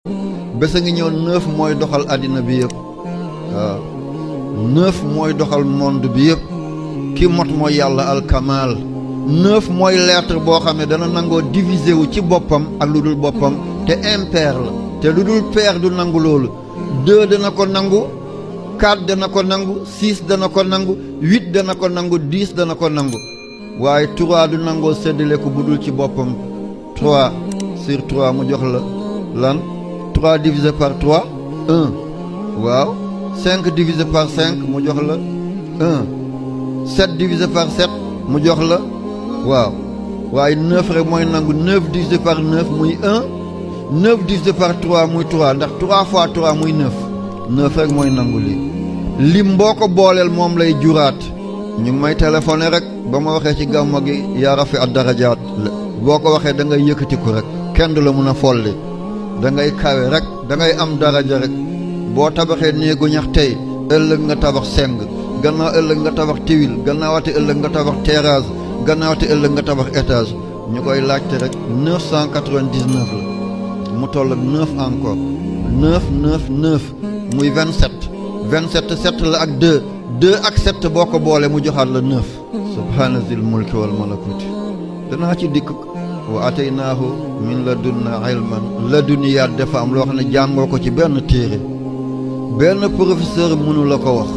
bés a ngi ñëw 9 mooy doxal àddina bi yëpp waaw 9 mooy doxal monde bi yëpp ki mot mooy yàlla alkamal 9 mooy lettre boo xam ne dana nangoo diviser wu ci boppam ak lu dul boppam te impair la te lu dul pair du nangu loolu 2 dana ko nangu 4 dana ko nangu 6 dana ko nangu 8 dana ko nangu 10 dana ko nangu waaye 3 du nangoo séddale ko bu dul ci boppam 3 sur 3 mu jox la lan 3 divisé par 3 1 waaw 5 divisé par 5 mu jox la 1 7 divisé par 7 mu jox la waaw waaye 9 rek mooy nangu 9 divisé par 9 muy 1 9 divisé par 3 muy 3 ndax 3 fois 3 muy 9 9 rek mooy nangu lii lim boo ko booleel moom lay juraat ñu ngi may téléphoné rek ba ma waxee ci gàmmo gi yaa rafi ad darajaat boo ko waxee da ngay yëkkatiku rek kenn du la mun a folli da ngay kawe rek da ngay am daraja rek boo tabaxee néegu ñax tey ëllëg nga tabax seng gannaaw ëllëg nga tabax tiwil gannaawati ëllëg nga tabax terrasse gannaawati ëllëg nga tabax étage ñu koy laajte rek 999 la mu toll ak 9 encore 9 9 9 muy 27 27 7 la ak 2 2 ak 7 boo ko boole mu joxaat la 9 subhaana zil mulki wal malakuti danaa ci dikk wa ataynaahu min ladunna ilman laduniyaat dafa am loo xam ne jàngoo ko ci benn téere benn professeur mënu la ko wax